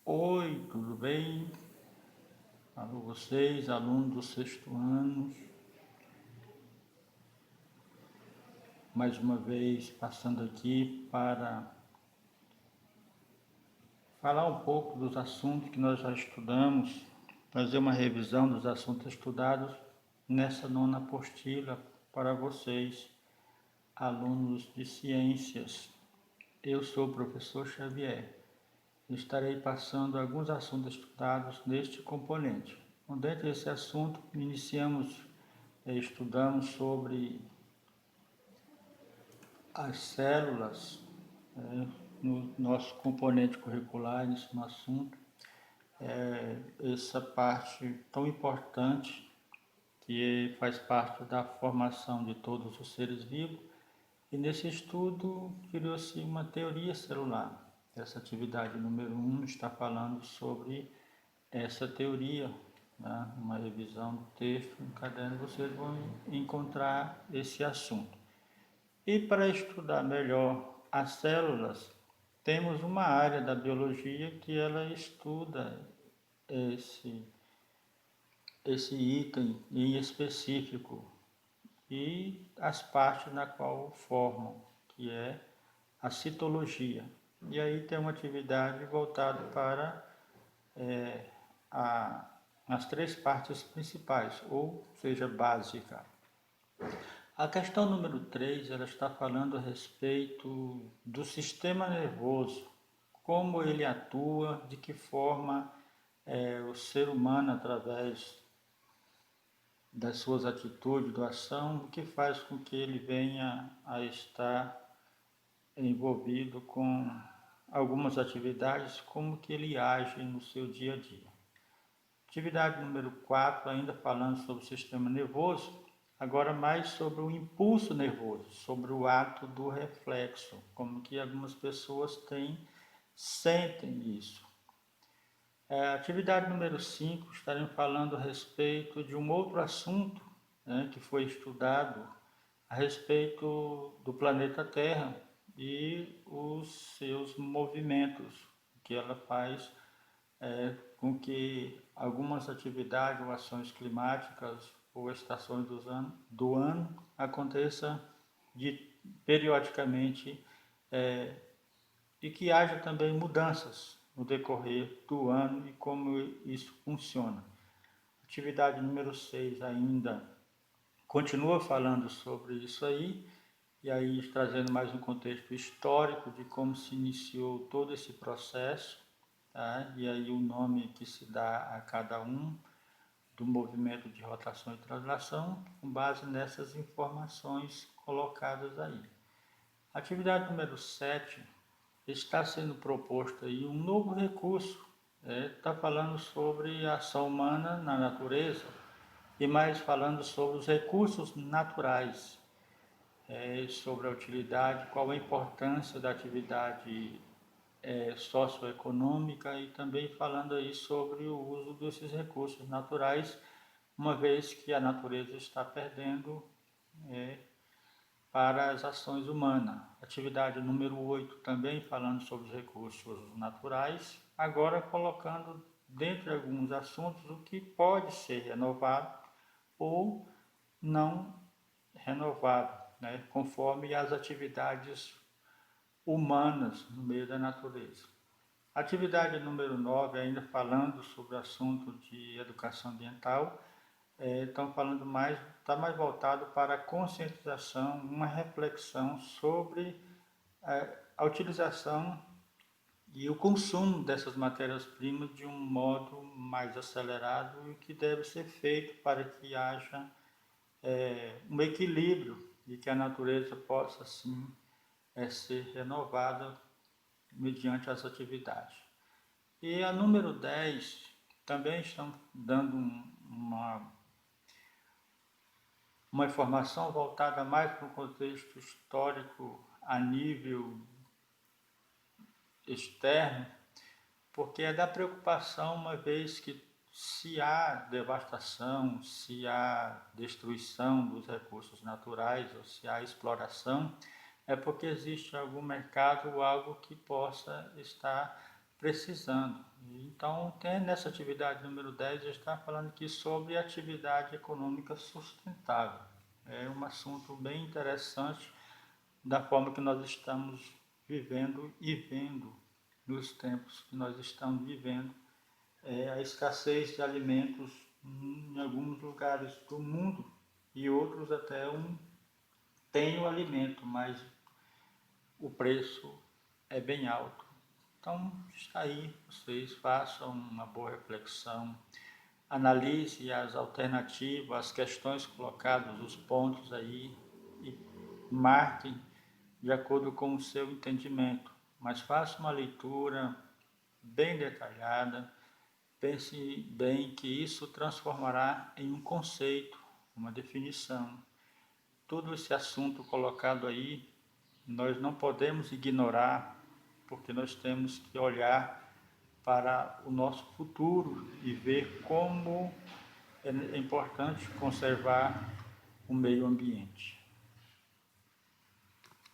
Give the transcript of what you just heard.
Oi, tudo bem? Alô, vocês, alunos do sexto ano, mais uma vez passando aqui para falar um pouco dos assuntos que nós já estudamos, fazer uma revisão dos assuntos estudados nessa nona apostila para vocês, alunos de ciências. Eu sou o professor Xavier. Estarei passando alguns assuntos estudados neste componente. Dentro desse assunto, estudamos sobre as células, no nosso componente curricular, no assunto, essa parte tão importante que faz parte da formação de todos os seres vivos. E nesse estudo criou-se uma teoria celular. Essa atividade número 1 está falando sobre essa teoria, né? Uma revisão do texto no caderno, vocês vão encontrar esse assunto. E para estudar melhor as células, temos uma área da biologia que ela estuda esse, esse item em específico e as partes na qual formam, que é a citologia. E aí tem uma atividade voltada para a, as três partes principais, ou seja, básica. A questão número 3, ela está falando a respeito do sistema nervoso, como ele atua, de que forma o ser humano, através das suas atitudes, da ação, o que faz com que ele venha a estar envolvido com algumas atividades, como que ele age no seu dia a dia. Atividade número 4, ainda falando sobre o sistema nervoso, agora mais sobre o impulso nervoso, sobre o ato do reflexo, como que algumas pessoas sentem isso. Atividade número 5, estaremos falando a respeito de um outro assunto, né, que foi estudado a respeito do planeta Terra e os seus movimentos, que ela faz com que algumas atividades ou ações climáticas ou estações do ano aconteça periodicamente e que haja também mudanças no decorrer do ano e como isso funciona. Atividade número 6 ainda continua falando sobre isso aí, e aí trazendo mais um contexto histórico de como se iniciou todo esse processo, tá? E aí o nome que se dá a cada um do movimento de rotação e translação, com base nessas informações colocadas aí. Atividade número 7, está sendo proposto aí um novo recurso, está falando sobre a ação humana na natureza e mais falando sobre os recursos naturais, sobre a utilidade, qual a importância da atividade socioeconômica e também falando aí sobre o uso desses recursos naturais, uma vez que a natureza está perdendo para as ações humanas. Atividade número 8 também falando sobre os recursos naturais, agora colocando dentro de alguns assuntos o que pode ser renovado ou não renovado, né, conforme as atividades humanas no meio da natureza. Atividade número 9, ainda falando sobre o assunto de educação ambiental, estão falando mais, está mais voltado para a conscientização, uma reflexão sobre a utilização e o consumo dessas matérias-primas de um modo mais acelerado e que deve ser feito para que haja um equilíbrio e que a natureza possa, sim, ser renovada mediante as atividades. E a número 10 também estão dando uma informação voltada mais para o contexto histórico a nível externo, porque é da preocupação, uma vez que se há devastação, se há destruição dos recursos naturais ou se há exploração, é porque existe algum mercado ou algo que possa estar precisando. Então, tem nessa atividade número 10, a gente está falando aqui sobre atividade econômica sustentável. É um assunto bem interessante da forma que nós estamos vivendo e vendo nos tempos que nós estamos vivendo, a escassez de alimentos em alguns lugares do mundo e outros até tem o alimento, mas o preço é bem alto. Então, está aí, vocês façam uma boa reflexão, analise as alternativas, as questões colocadas, os pontos aí e marquem de acordo com o seu entendimento. Mas faça uma leitura bem detalhada, pense bem que isso transformará em um conceito, uma definição. Todo esse assunto colocado aí, nós não podemos ignorar, porque nós temos que olhar para o nosso futuro e ver como é importante conservar o meio ambiente.